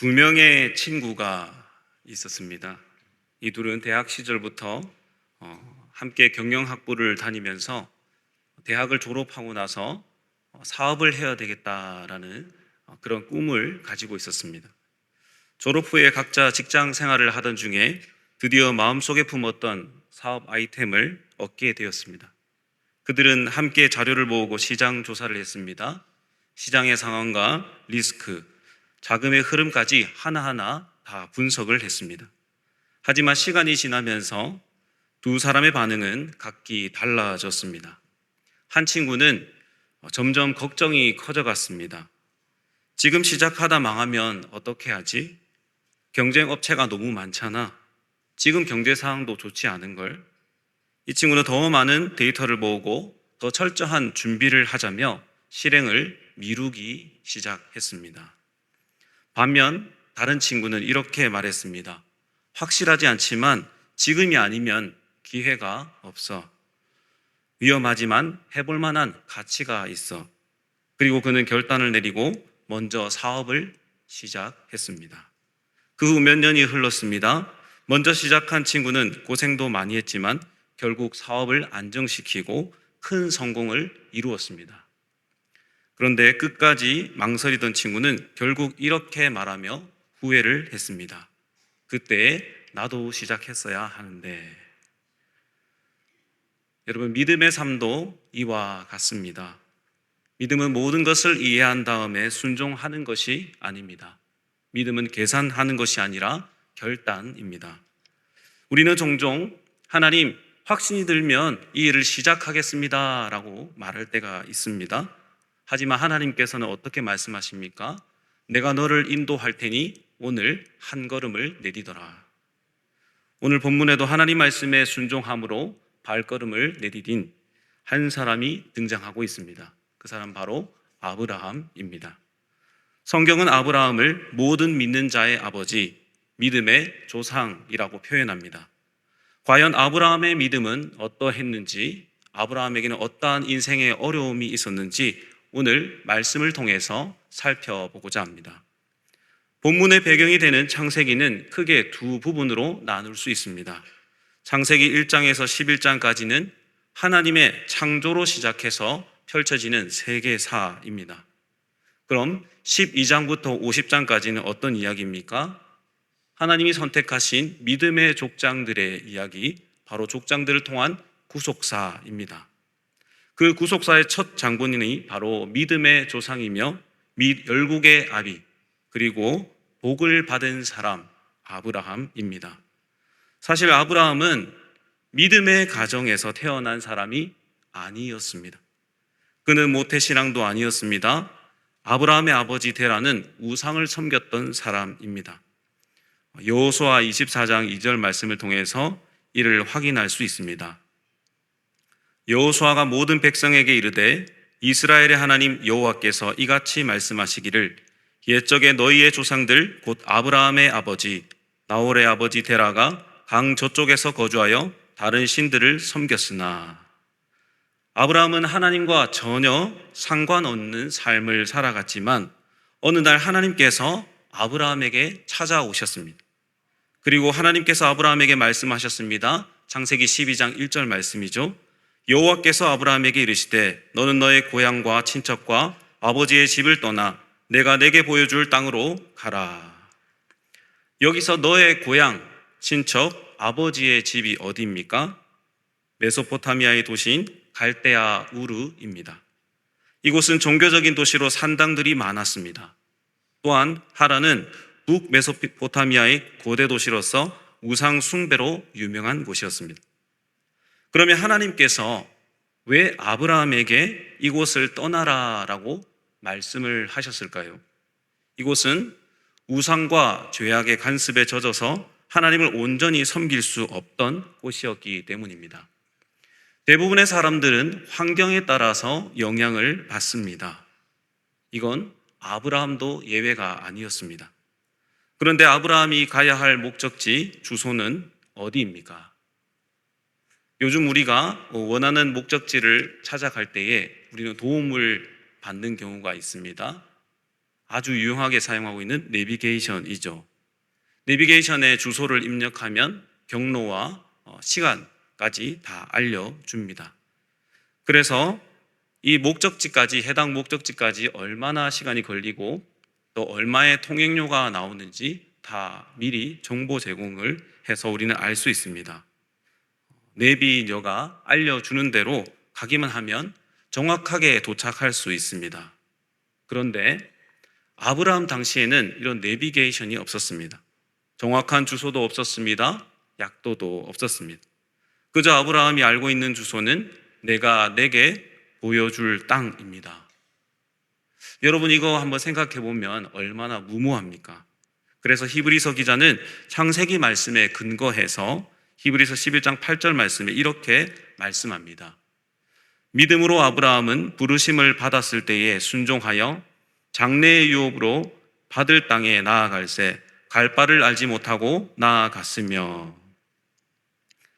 두 명의 친구가 있었습니다. 이 둘은 대학 시절부터 함께 경영학부를 다니면서 대학을 졸업하고 나서 사업을 해야 되겠다라는 그런 꿈을 가지고 있었습니다. 졸업 후에 각자 직장 생활을 하던 중에 드디어 마음속에 품었던 사업 아이템을 얻게 되었습니다. 그들은 함께 자료를 모으고 시장 조사를 했습니다. 시장의 상황과 리스크, 자금의 흐름까지 하나하나 다 분석을 했습니다. 하지만 시간이 지나면서 두 사람의 반응은 각기 달라졌습니다. 한 친구는 점점 걱정이 커져갔습니다. 지금 시작하다 망하면 어떻게 하지? 경쟁 업체가 너무 많잖아. 지금 경제 상황도 좋지 않은 걸. 이 친구는 더 많은 데이터를 모으고 더 철저한 준비를 하자며 실행을 미루기 시작했습니다. 반면 다른 친구는 이렇게 말했습니다. 확실하지 않지만 지금이 아니면 기회가 없어. 위험하지만 해볼 만한 가치가 있어. 그리고 그는 결단을 내리고 먼저 사업을 시작했습니다. 그 후 몇 년이 흘렀습니다. 먼저 시작한 친구는 고생도 많이 했지만 결국 사업을 안정시키고 큰 성공을 이루었습니다. 그런데 끝까지 망설이던 친구는 결국 이렇게 말하며 후회를 했습니다. 그때 나도 시작했어야 하는데. 여러분, 믿음의 삶도 이와 같습니다. 믿음은 모든 것을 이해한 다음에 순종하는 것이 아닙니다. 믿음은 계산하는 것이 아니라 결단입니다. 우리는 종종 하나님, 확신이 들면 이 일을 시작하겠습니다 라고 말할 때가 있습니다. 하지만 하나님께서는 어떻게 말씀하십니까? 내가 너를 인도할 테니 오늘 한 걸음을 내디뎌라. 오늘 본문에도 하나님 말씀에 순종함으로 발걸음을 내디딘 한 사람이 등장하고 있습니다. 그 사람 바로 아브라함입니다. 성경은 아브라함을 모든 믿는 자의 아버지, 믿음의 조상이라고 표현합니다. 과연 아브라함의 믿음은 어떠했는지, 아브라함에게는 어떠한 인생의 어려움이 있었는지 오늘 말씀을 통해서 살펴보고자 합니다. 본문의 배경이 되는 창세기는 크게 두 부분으로 나눌 수 있습니다. 창세기 1장에서 11장까지는 하나님의 창조로 시작해서 펼쳐지는 세계사입니다. 그럼 12장부터 50장까지는 어떤 이야기입니까? 하나님이 선택하신 믿음의 족장들의 이야기, 바로 족장들을 통한 구속사입니다. 그 구속사의 첫 장본인이 바로 믿음의 조상이며 열국의 아비, 그리고 복을 받은 사람 아브라함입니다. 사실 아브라함은 믿음의 가정에서 태어난 사람이 아니었습니다. 그는 모태신앙도 아니었습니다. 아브라함의 아버지 데라는 우상을 섬겼던 사람입니다. 여호수아 24장 2절 말씀을 통해서 이를 확인할 수 있습니다. 여호수아가 모든 백성에게 이르되 이스라엘의 하나님 여호와께서 이같이 말씀하시기를 옛적에 너희의 조상들 곧 아브라함의 아버지 나홀의 아버지 데라가 강 저쪽에서 거주하여 다른 신들을 섬겼으나. 아브라함은 하나님과 전혀 상관없는 삶을 살아갔지만 어느 날 하나님께서 아브라함에게 찾아오셨습니다. 그리고 하나님께서 아브라함에게 말씀하셨습니다. 창세기 12장 1절 말씀이죠. 여호와께서 아브라함에게 이르시되 너는 너의 고향과 친척과 아버지의 집을 떠나 내가 내게 보여줄 땅으로 가라. 여기서 너의 고향, 친척, 아버지의 집이 어디입니까? 메소포타미아의 도시인 갈대아 우르입니다. 이곳은 종교적인 도시로 산당들이 많았습니다. 또한 하란은 북메소포타미아의 고대 도시로서 우상 숭배로 유명한 곳이었습니다. 그러면 하나님께서 왜 아브라함에게 이곳을 떠나라라고 말씀을 하셨을까요? 이곳은 우상과 죄악의 간습에 젖어서 하나님을 온전히 섬길 수 없던 곳이었기 때문입니다. 대부분의 사람들은 환경에 따라서 영향을 받습니다. 이건 아브라함도 예외가 아니었습니다. 그런데 아브라함이 가야 할 목적지, 주소는 어디입니까? 요즘 우리가 원하는 목적지를 찾아갈 때에 우리는 도움을 받는 경우가 있습니다. 아주 유용하게 사용하고 있는 내비게이션이죠. 내비게이션에 주소를 입력하면 경로와 시간까지 다 알려줍니다. 그래서 이 목적지까지, 해당 목적지까지 얼마나 시간이 걸리고 또 얼마의 통행료가 나오는지 다 미리 정보 제공을 해서 우리는 알 수 있습니다. 내비녀가 알려주는 대로 가기만 하면 정확하게 도착할 수 있습니다. 그런데 아브라함 당시에는 이런 내비게이션이 없었습니다. 정확한 주소도 없었습니다. 약도도 없었습니다. 그저 아브라함이 알고 있는 주소는 내가 내게 보여줄 땅입니다. 여러분, 이거 한번 생각해 보면 얼마나 무모합니까? 그래서 히브리서 기자는 창세기 말씀에 근거해서 히브리서 11장 8절 말씀에 이렇게 말씀합니다. 믿음으로 아브라함은 부르심을 받았을 때에 순종하여 장래의 유업으로 받을 땅에 나아갈새 갈 바를 알지 못하고 나아갔으며.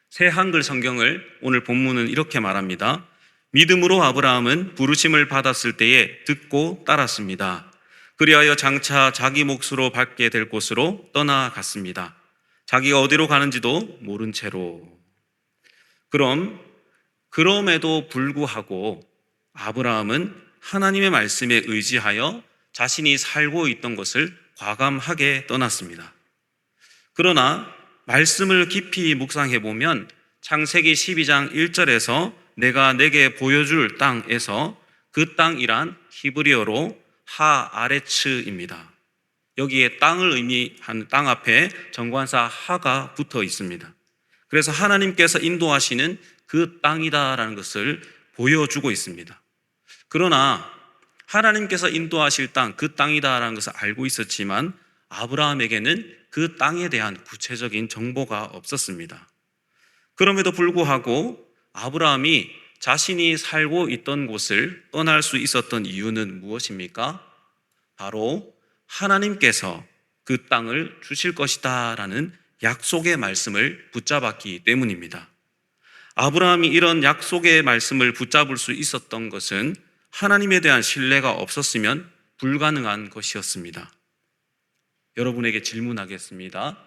새 한글 성경을 오늘 본문은 이렇게 말합니다. 믿음으로 아브라함은 부르심을 받았을 때에 듣고 따랐습니다. 그리하여 장차 자기 몫으로 받게 될 곳으로 떠나갔습니다. 자기가 어디로 가는지도 모른 채로. 그럼에도 불구하고 아브라함은 하나님의 말씀에 의지하여 자신이 살고 있던 것을 과감하게 떠났습니다. 그러나 말씀을 깊이 묵상해 보면 창세기 12장 1절에서 내가 내게 보여줄 땅에서 그 땅이란 히브리어로 하아레츠입니다. 여기에 땅을 의미하는 땅 앞에 정관사 하가 붙어 있습니다. 그래서 하나님께서 인도하시는 그 땅이다라는 것을 보여주고 있습니다. 그러나 하나님께서 인도하실 땅, 그 땅이다라는 것을 알고 있었지만 아브라함에게는 그 땅에 대한 구체적인 정보가 없었습니다. 그럼에도 불구하고 아브라함이 자신이 살고 있던 곳을 떠날 수 있었던 이유는 무엇입니까? 바로 하나님께서 그 땅을 주실 것이다 라는 약속의 말씀을 붙잡았기 때문입니다. 아브라함이 이런 약속의 말씀을 붙잡을 수 있었던 것은 하나님에 대한 신뢰가 없었으면 불가능한 것이었습니다. 여러분에게 질문하겠습니다.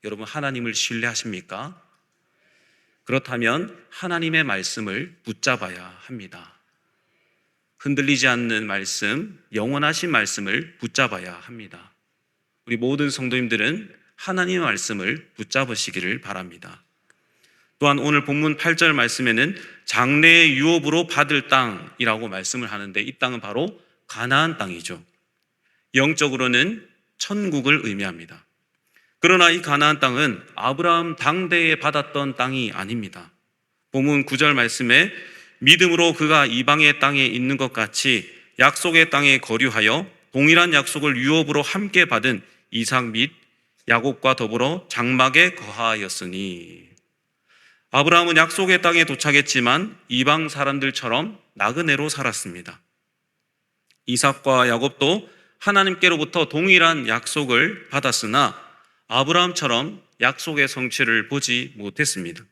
여러분, 하나님을 신뢰하십니까? 그렇다면 하나님의 말씀을 붙잡아야 합니다. 흔들리지 않는 말씀, 영원하신 말씀을 붙잡아야 합니다. 우리 모든 성도님들은 하나님의 말씀을 붙잡으시기를 바랍니다. 또한 오늘 본문 8절 말씀에는 장래의 유업으로 받을 땅이라고 말씀을 하는데 이 땅은 바로 가나안 땅이죠. 영적으로는 천국을 의미합니다. 그러나 이 가나안 땅은 아브라함 당대에 받았던 땅이 아닙니다. 본문 9절 말씀에 믿음으로 그가 이방의 땅에 있는 것 같이 약속의 땅에 거류하여 동일한 약속을 유업으로 함께 받은 이삭 및 야곱과 더불어 장막에 거하였으니. 아브라함은 약속의 땅에 도착했지만 이방 사람들처럼 나그네로 살았습니다. 이삭과 야곱도 하나님께로부터 동일한 약속을 받았으나 아브라함처럼 약속의 성취를 보지 못했습니다.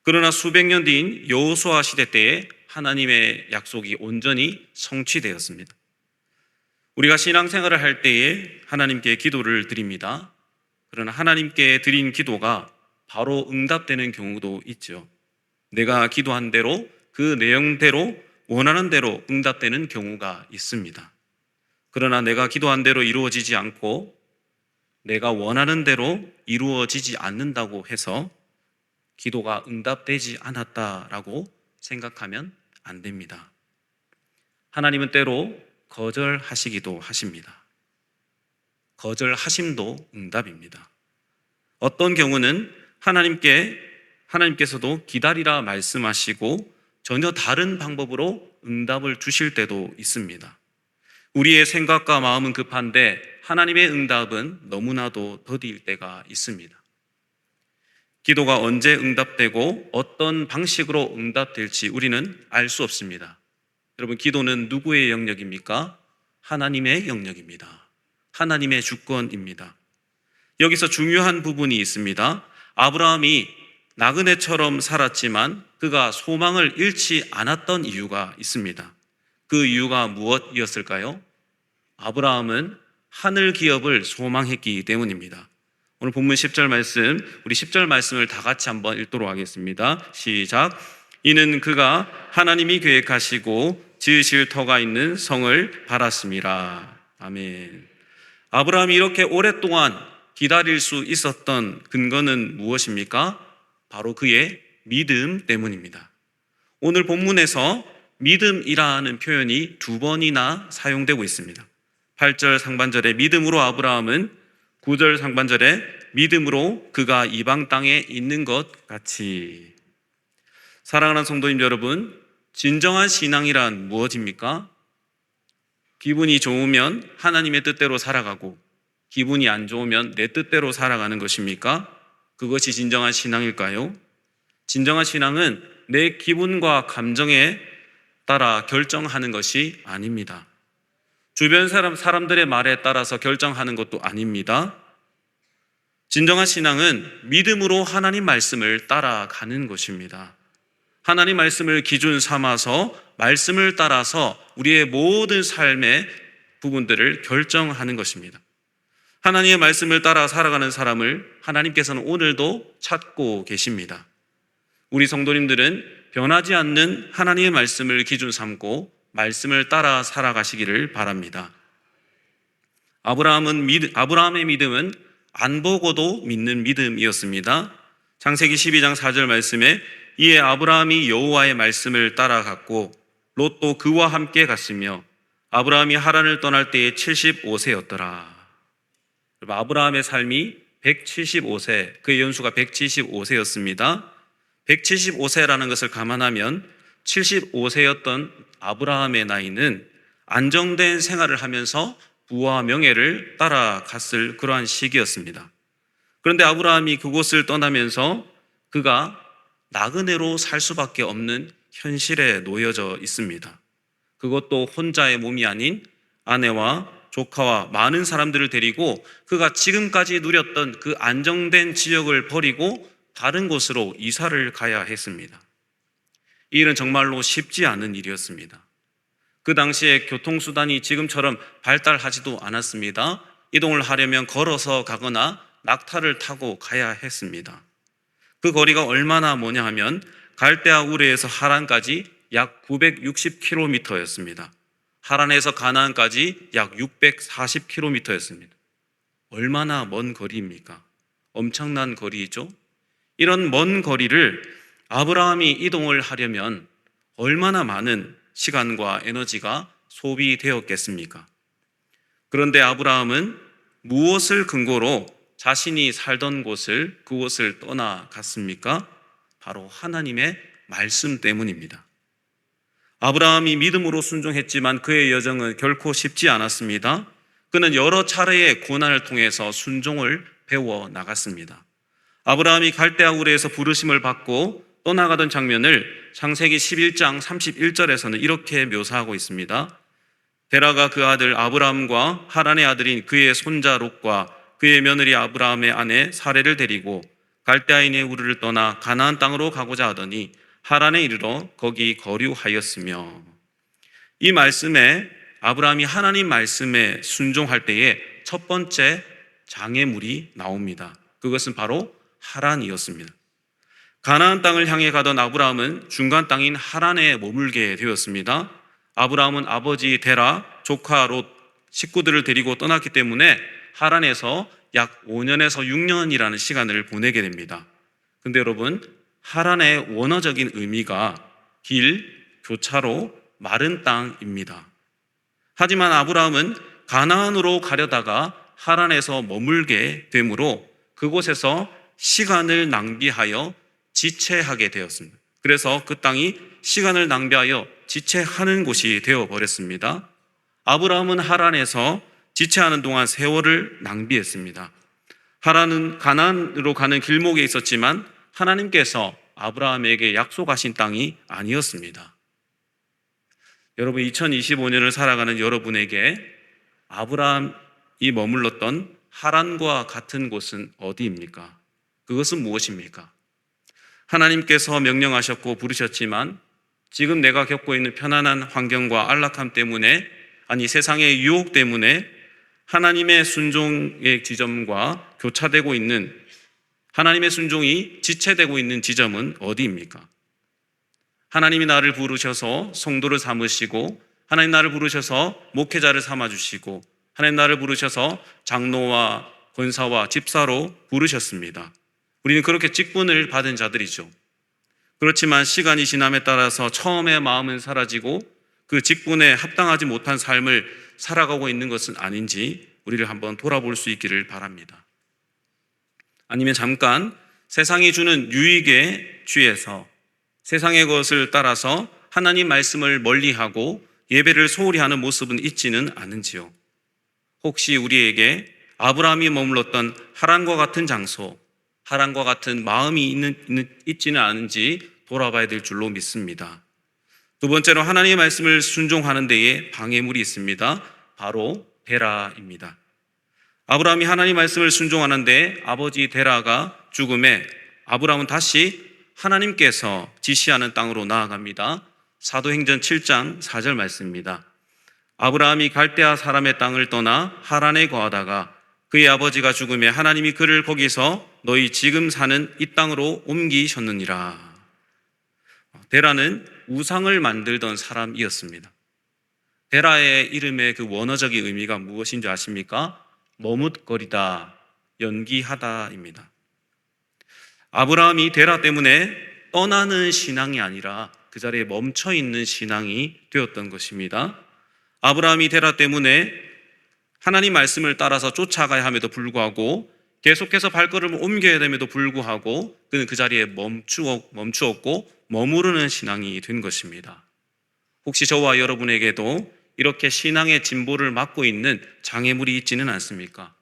그러나 수백 년 뒤인 여호수아 시대 때에 하나님의 약속이 온전히 성취되었습니다. 우리가 신앙생활을 할 때에 하나님께 기도를 드립니다. 그러나 하나님께 드린 기도가 바로 응답되는 경우도 있죠. 내가 기도한 대로 그 내용대로 원하는 대로 응답되는 경우가 있습니다. 그러나 내가 기도한 대로 이루어지지 않고 내가 원하는 대로 이루어지지 않는다고 해서 기도가 응답되지 않았다라고 생각하면 안 됩니다. 하나님은 때로 거절하시기도 하십니다. 거절하심도 응답입니다. 어떤 경우는 하나님께서도 기다리라 말씀하시고 전혀 다른 방법으로 응답을 주실 때도 있습니다. 우리의 생각과 마음은 급한데 하나님의 응답은 너무나도 더딜 때가 있습니다. 기도가 언제 응답되고 어떤 방식으로 응답될지 우리는 알 수 없습니다. 여러분, 기도는 누구의 영역입니까? 하나님의 영역입니다. 하나님의 주권입니다. 여기서 중요한 부분이 있습니다. 아브라함이 나그네처럼 살았지만 그가 소망을 잃지 않았던 이유가 있습니다. 그 이유가 무엇이었을까요? 아브라함은 하늘 기업을 소망했기 때문입니다. 오늘 본문 10절 말씀, 우리 10절 말씀을 다 같이 한번 읽도록 하겠습니다. 시작. 이는 그가 하나님이 계획하시고 지으실 터가 있는 성을 바랐습니다. 아멘. 아브라함이 이렇게 오랫동안 기다릴 수 있었던 근거는 무엇입니까? 바로 그의 믿음 때문입니다. 오늘 본문에서 믿음이라는 표현이 2번이나 사용되고 있습니다. 8절 상반절에 믿음으로 아브라함은, 9절 상반절에 믿음으로 그가 이방 땅에 있는 것 같이. 사랑하는 성도님 여러분, 진정한 신앙이란 무엇입니까? 기분이 좋으면 하나님의 뜻대로 살아가고 기분이 안 좋으면 내 뜻대로 살아가는 것입니까? 그것이 진정한 신앙일까요? 진정한 신앙은 내 기분과 감정에 따라 결정하는 것이 아닙니다. 주변 사람들의 말에 따라서 결정하는 것도 아닙니다. 진정한 신앙은 믿음으로 하나님 말씀을 따라가는 것입니다. 하나님 말씀을 기준 삼아서 말씀을 따라서 우리의 모든 삶의 부분들을 결정하는 것입니다. 하나님의 말씀을 따라 살아가는 사람을 하나님께서는 오늘도 찾고 계십니다. 우리 성도님들은 변하지 않는 하나님의 말씀을 기준 삼고 말씀을 따라 살아가시기를 바랍니다. 아브라함의 믿음은 안 보고도 믿는 믿음이었습니다. 창세기 12장 4절 말씀에 이에 아브라함이 여호와의 말씀을 따라갔고 롯도 그와 함께 갔으며 아브라함이 하란을 떠날 때에 75세였더라. 아브라함의 삶이 175세, 그의 연수가 175세였습니다. 175세라는 것을 감안하면 75세였던 아브라함의 나이는 안정된 생활을 하면서 부와 명예를 따라갔을 그러한 시기였습니다. 그런데 아브라함이 그곳을 떠나면서 그가 나그네로 살 수밖에 없는 현실에 놓여져 있습니다. 그것도 혼자의 몸이 아닌 아내와 조카와 많은 사람들을 데리고 그가 지금까지 누렸던 그 안정된 지역을 버리고 다른 곳으로 이사를 가야 했습니다. 이 일은 정말로 쉽지 않은 일이었습니다. 그 당시에 교통수단이 지금처럼 발달하지도 않았습니다. 이동을 하려면 걸어서 가거나 낙타를 타고 가야 했습니다. 그 거리가 얼마나 뭐냐 하면 갈대아 우르에서 하란까지 약 960km였습니다. 하란에서 가나안까지 약 640km였습니다. 얼마나 먼 거리입니까? 엄청난 거리이죠. 이런 먼 거리를 아브라함이 이동을 하려면 얼마나 많은 시간과 에너지가 소비되었겠습니까? 그런데 아브라함은 무엇을 근거로 자신이 살던 그곳을 떠나갔습니까? 바로 하나님의 말씀 때문입니다. 아브라함이 믿음으로 순종했지만 그의 여정은 결코 쉽지 않았습니다. 그는 여러 차례의 고난을 통해서 순종을 배워 나갔습니다. 아브라함이 갈대아 우르에서 부르심을 받고 떠나가던 장면을 창세기 11장 31절에서는 이렇게 묘사하고 있습니다. 데라가 그 아들 아브라함과 하란의 아들인 그의 손자 롯과 그의 며느리 아브라함의 아내 사레를 데리고 갈대아인의 우르를 떠나 가나안 땅으로 가고자 하더니 하란에 이르러 거기 거류하였으며. 이 말씀에 아브라함이 하나님 말씀에 순종할 때에 첫 번째 장애물이 나옵니다. 그것은 바로 하란이었습니다. 가나안 땅을 향해 가던 아브라함은 중간 땅인 하란에 머물게 되었습니다. 아브라함은 아버지 데라, 조카 롯, 식구들을 데리고 떠났기 때문에 하란에서 약 5년에서 6년이라는 시간을 보내게 됩니다. 근데 여러분, 하란의 원어적인 의미가 길, 교차로, 마른 땅입니다. 하지만 아브라함은 가나안으로 가려다가 하란에서 머물게 되므로 그곳에서 시간을 낭비하여 지체하게 되었습니다. 그래서 그 땅이 시간을 낭비하여 지체하는 곳이 되어버렸습니다. 아브라함은 하란에서 지체하는 동안 세월을 낭비했습니다. 하란은 가나안으로 가는 길목에 있었지만 하나님께서 아브라함에게 약속하신 땅이 아니었습니다. 여러분, 2025년을 살아가는 여러분에게 아브라함이 머물렀던 하란과 같은 곳은 어디입니까? 그것은 무엇입니까? 하나님께서 명령하셨고 부르셨지만 지금 내가 겪고 있는 편안한 환경과 안락함 때문에 아니 세상의 유혹 때문에 하나님의 순종의 지점과 교차되고 있는, 하나님의 순종이 지체되고 있는 지점은 어디입니까? 하나님이 나를 부르셔서 성도를 삼으시고, 하나님 나를 부르셔서 목회자를 삼아주시고, 하나님 나를 부르셔서 장로와 권사와 집사로 부르셨습니다. 우리는 그렇게 직분을 받은 자들이죠. 그렇지만 시간이 지남에 따라서 처음의 마음은 사라지고 그 직분에 합당하지 못한 삶을 살아가고 있는 것은 아닌지 우리를 한번 돌아볼 수 있기를 바랍니다. 아니면 잠깐 세상이 주는 유익에 취해서 세상의 것을 따라서 하나님 말씀을 멀리하고 예배를 소홀히 하는 모습은 있지는 않은지요? 혹시 우리에게 아브라함이 머물렀던 하란과 같은 장소, 하란과 같은 마음이 있지는 않은지 돌아봐야 될 줄로 믿습니다. 두 번째로 하나님의 말씀을 순종하는 데에 방해물이 있습니다. 바로 데라입니다. 아브라함이 하나님 말씀을 순종하는데 아버지 데라가 죽음에 아브라함은 다시 하나님께서 지시하는 땅으로 나아갑니다. 사도행전 7장 4절 말씀입니다. 아브라함이 갈대아 사람의 땅을 떠나 하란에 거하다가 그의 아버지가 죽음에 하나님이 그를 거기서 너희 지금 사는 이 땅으로 옮기셨느니라. 데라는 우상을 만들던 사람이었습니다. 데라의 이름의 그 원어적인 의미가 무엇인지 아십니까? 머뭇거리다, 연기하다입니다. 아브라함이 데라 때문에 떠나는 신앙이 아니라 그 자리에 멈춰 있는 신앙이 되었던 것입니다. 아브라함이 데라 때문에 하나님 말씀을 따라서 쫓아가야 함에도 불구하고 계속해서 발걸음을 옮겨야 됨에도 불구하고 그는 그 자리에 멈추었고 머무르는 신앙이 된 것입니다. 혹시 저와 여러분에게도 이렇게 신앙의 진보를 막고 있는 장애물이 있지는 않습니까?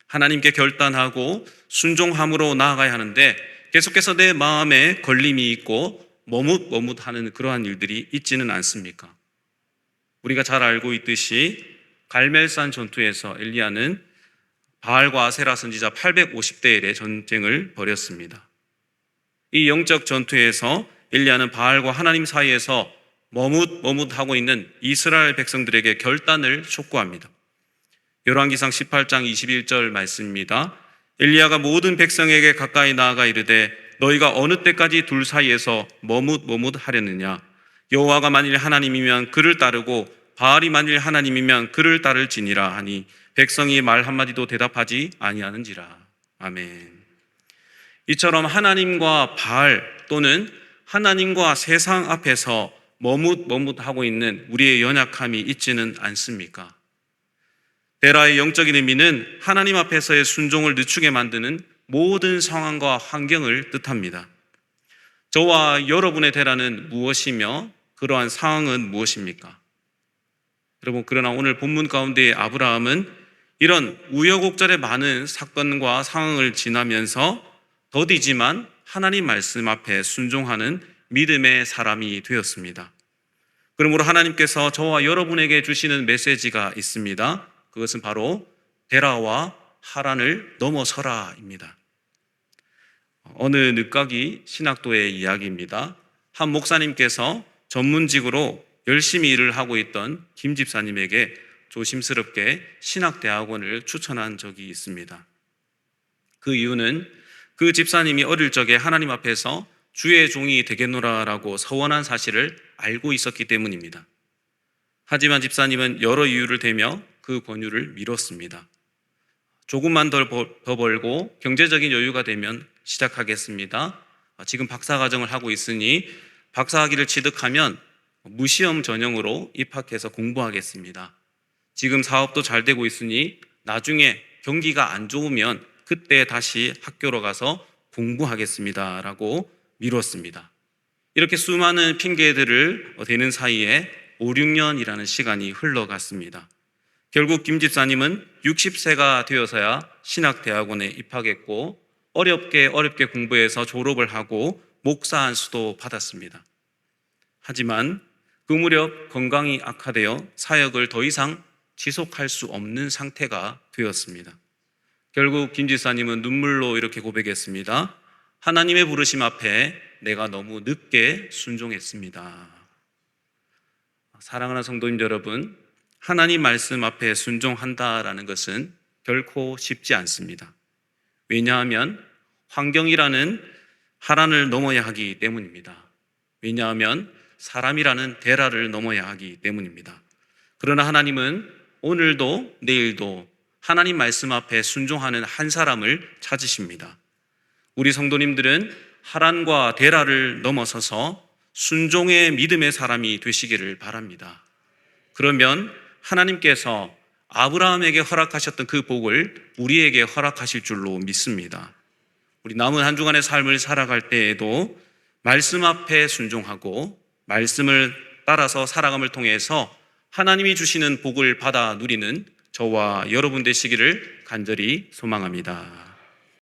하나님께 결단하고 순종함으로 나아가야 하는데 계속해서 내 마음에 걸림이 있고 머뭇머뭇하는 그러한 일들이 있지는 않습니까? 우리가 잘 알고 있듯이 갈멜산 전투에서 엘리야는 바알과 아세라 선지자 850대 1의 전쟁을 벌였습니다. 이 영적 전투에서 엘리야는 바알과 하나님 사이에서 머뭇머뭇하고 있는 이스라엘 백성들에게 결단을 촉구합니다. 열왕기상 18장 21절 말씀입니다. 엘리야가 모든 백성에게 가까이 나아가 이르되 너희가 어느 때까지 둘 사이에서 머뭇머뭇하려느냐? 여호와가 만일 하나님이면 그를 따르고 바알이 만일 하나님이면 그를 따를지니라 하니 백성이 말 한마디도 대답하지 아니하는지라. 아멘. 이처럼 하나님과 바알 또는 하나님과 세상 앞에서 머뭇머뭇하고 있는 우리의 연약함이 있지는 않습니까? 데라의 영적인 의미는 하나님 앞에서의 순종을 늦추게 만드는 모든 상황과 환경을 뜻합니다. 저와 여러분의 데라는 무엇이며 그러한 상황은 무엇입니까? 여러분, 그러나 오늘 본문 가운데의 아브라함은 이런 우여곡절의 많은 사건과 상황을 지나면서 더디지만 하나님 말씀 앞에 순종하는 믿음의 사람이 되었습니다. 그러므로 하나님께서 저와 여러분에게 주시는 메시지가 있습니다. 그것은 바로 데라와 하란을 넘어서라입니다. 어느 늦가기 신학도의 이야기입니다. 한 목사님께서 전문직으로 열심히 일을 하고 있던 김 집사님에게 조심스럽게 신학대학원을 추천한 적이 있습니다. 그 이유는 그 집사님이 어릴 적에 하나님 앞에서 주의 종이 되겠노라라고 서원한 사실을 알고 있었기 때문입니다. 하지만 집사님은 여러 이유를 대며 그 권유를 미뤘습니다. 조금만 더 벌고 경제적인 여유가 되면 시작하겠습니다. 지금 박사과정을 하고 있으니 박사학위를 취득하면 무시험 전형으로 입학해서 공부하겠습니다. 지금 사업도 잘 되고 있으니 나중에 경기가 안 좋으면 그때 다시 학교로 가서 공부하겠습니다 라고 미뤘습니다. 이렇게 수많은 핑계들을 대는 사이에 5, 6년이라는 시간이 흘러갔습니다. 결국 김 집사님은 60세가 되어서야 신학대학원에 입학했고 어렵게 공부해서 졸업을 하고 목사 안수도 받았습니다. 하지만 그 무렵 건강이 악화되어 사역을 더 이상 지속할 수 없는 상태가 되었습니다. 결국 김 집사님은 눈물로 이렇게 고백했습니다. 하나님의 부르심 앞에 내가 너무 늦게 순종했습니다. 사랑하는 성도님 여러분, 하나님 말씀 앞에 순종한다라는 것은 결코 쉽지 않습니다. 왜냐하면 환경이라는 하란을 넘어야 하기 때문입니다. 왜냐하면 사람이라는 대라를 넘어야 하기 때문입니다. 그러나 하나님은 오늘도 내일도 하나님 말씀 앞에 순종하는 한 사람을 찾으십니다. 우리 성도님들은 하란과 데라를 넘어서서 순종의 믿음의 사람이 되시기를 바랍니다. 그러면 하나님께서 아브라함에게 허락하셨던 그 복을 우리에게 허락하실 줄로 믿습니다. 우리 남은 한 주간의 삶을 살아갈 때에도 말씀 앞에 순종하고 말씀을 따라서 살아감을 통해서 하나님이 주시는 복을 받아 누리는 저와 여러분 되시기를 간절히 소망합니다.